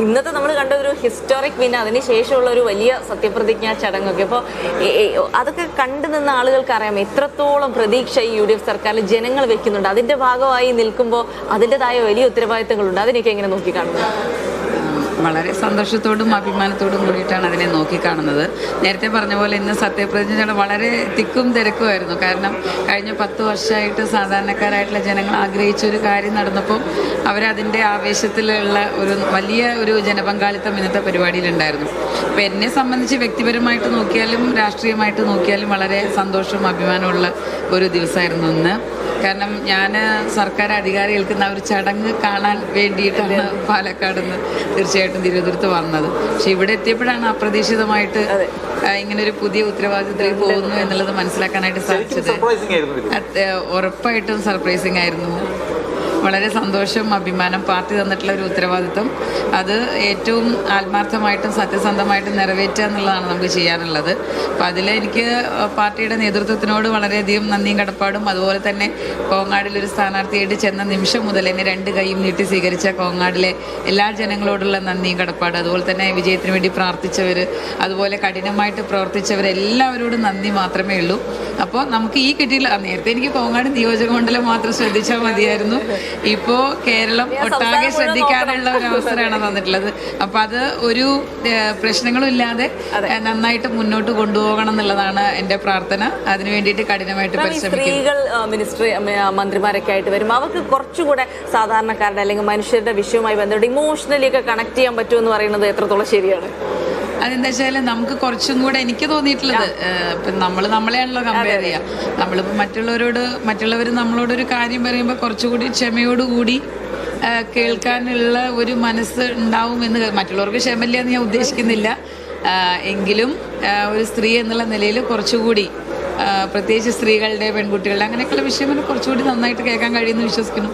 ഇന്നത്തെ നമ്മൾ കണ്ട ഒരു ഹിസ്റ്റോറിക് വിൻ, അതിനുശേഷമുള്ള ഒരു വലിയ സത്യപ്രതിജ്ഞാ ചടങ്ങൊക്കെ, അപ്പോൾ അതൊക്കെ കണ്ടു നിന്ന ആളുകൾക്ക് അറിയാം എത്രത്തോളം പ്രതീക്ഷ ഈ UDF സർക്കാരിൽ ജനങ്ങൾ വെക്കുന്നുണ്ട്. അതിന്റെ ഭാഗമായി നിൽക്കുമ്പോൾ അതിൻ്റെതായ വലിയ ഉത്തരവാദിത്തങ്ങളുണ്ട്. അതിനൊക്കെ എങ്ങനെ നോക്കിക്കാണുന്നു? വളരെ സന്തോഷത്തോടും അഭിമാനത്തോടും കൂടിയിട്ടാണ് അതിനെ നോക്കിക്കാണുന്നത്. നേരത്തെ പറഞ്ഞ പോലെ ഇന്ന് സത്യപ്രതിജ്ഞ വളരെ തിക്കും തിരക്കുമായിരുന്നു. കാരണം കഴിഞ്ഞ 10 വർഷമായിട്ട് സാധാരണക്കാരായിട്ടുള്ള ജനങ്ങൾ ആഗ്രഹിച്ച ഒരു കാര്യം നടന്നപ്പോൾ അവരതിൻ്റെ ആവേശത്തിലുള്ള വലിയ ഒരു ജനപങ്കാളിത്തം ഇന്നത്തെ പരിപാടിയിലുണ്ടായിരുന്നു. അപ്പോൾ എന്നെ സംബന്ധിച്ച് വ്യക്തിപരമായിട്ട് നോക്കിയാലും രാഷ്ട്രീയമായിട്ട് നോക്കിയാലും വളരെ സന്തോഷവും അഭിമാനമുള്ള ഒരു ദിവസമായിരുന്നു ഇന്ന്. കാരണം ഞാൻ സർക്കാർ അധികാരം ഏൽക്കുന്ന ഒരു ചടങ്ങ് കാണാൻ വേണ്ടിയിട്ടാണ് പാലക്കാട് നിന്ന് തീർച്ചയായിട്ടും തിരുവനന്തപുരത്ത് വന്നത്. പക്ഷെ ഇവിടെ എത്തിയപ്പോഴാണ് അപ്രതീക്ഷിതമായിട്ട് ഇങ്ങനൊരു പുതിയ ഉത്തരവാദിത്തത്തിലേക്ക് പോകുന്നു എന്നുള്ളത് മനസ്സിലാക്കാനായിട്ട് സാധിച്ചത്. ഉറപ്പായിട്ടും സർപ്രൈസിങ് ആയിരുന്നു. വളരെ സന്തോഷം, അഭിമാനം. പാർട്ടി തന്നിട്ടുള്ള ഒരു ഉത്തരവാദിത്വം അത് ഏറ്റവും ആത്മാർത്ഥമായിട്ടും സത്യസന്ധമായിട്ടും നിറവേറ്റുക എന്നുള്ളതാണ് നമുക്ക് ചെയ്യാനുള്ളത്. അപ്പം അതിലെനിക്ക് പാർട്ടിയുടെ നേതൃത്വത്തിനോട് വളരെയധികം നന്ദിയും കടപ്പാടും, അതുപോലെ തന്നെ കോങ്ങാടിലൊരു സ്ഥാനാർത്ഥിയായിട്ട് ചെന്ന നിമിഷം മുതൽ എന്നെ 2 കൈയും നീട്ടി സ്വീകരിച്ച കോങ്ങാടിലെ എല്ലാ ജനങ്ങളോടുള്ള നന്ദിയും കടപ്പാടും, അതുപോലെ തന്നെ വിജയത്തിന് വേണ്ടി പ്രാർത്ഥിച്ചവർ, അതുപോലെ കഠിനമായിട്ട് പ്രവർത്തിച്ചവരെല്ലാവരോടും നന്ദി മാത്രമേ ഉള്ളൂ. അപ്പോൾ നമുക്ക് ഈ കിട്ടിയില്ല. നേരത്തെ എനിക്ക് കോങ്ങാട് നിയോജക മണ്ഡലം മാത്രം ശ്രദ്ധിച്ചാൽ മതിയായിരുന്നു. ഇപ്പോൾ കേരളം ഒട്ടാകെ ശ്രദ്ധിക്കാനുള്ള ഒരു അവസരമാണ് തന്നിട്ടുള്ളത്. അപ്പം അത് ഒരു പ്രശ്നങ്ങളും ഇല്ലാതെ നന്നായിട്ട് മുന്നോട്ട് കൊണ്ടുപോകണം എന്നുള്ളതാണ് എൻ്റെ പ്രാർത്ഥന. അതിനു വേണ്ടിയിട്ട് കഠിനമായിട്ട് പരിശ്രമിക്കും. സ്ത്രീകൾ മന്ത്രിമാരൊക്കെ ആയിട്ട് വരും, അവർക്ക് കുറച്ചുകൂടെ സാധാരണക്കാരുടെ അല്ലെങ്കിൽ മനുഷ്യരുടെ വിഷയവുമായി ബന്ധപ്പെട്ട് ഇമോഷണലി ഒക്കെ കണക്ട് ചെയ്യാൻ പറ്റുമെന്ന് പറയുന്നത് എത്രത്തോളം ശരിയാണ്? അതെന്താ വെച്ചാൽ നമുക്ക് കുറച്ചും കൂടെ എനിക്ക് തോന്നിയിട്ടുള്ളത്, ഇപ്പം നമ്മളെയാണല്ലോ കമ്പയർ ചെയ്യുക. നമ്മളിപ്പോൾ മറ്റുള്ളവർ നമ്മളോടൊരു കാര്യം പറയുമ്പോൾ കുറച്ചുകൂടി ക്ഷമയോടുകൂടി കേൾക്കാനുള്ള ഒരു മനസ്സ് ഉണ്ടാവുമെന്ന്, മറ്റുള്ളവർക്ക് ക്ഷമയില്ല എന്ന് ഞാൻ ഉദ്ദേശിക്കുന്നില്ല. എങ്കിലും ഒരു സ്ത്രീ എന്നുള്ള നിലയിൽ കുറച്ചുകൂടി, പ്രത്യേകിച്ച് സ്ത്രീകളുടെ പെൺകുട്ടികളുടെ അങ്ങനെയൊക്കെയുള്ള വിഷയം കുറച്ചുകൂടി നന്നായിട്ട് കേൾക്കാൻ കഴിയുമെന്ന് വിശ്വസിക്കുന്നു.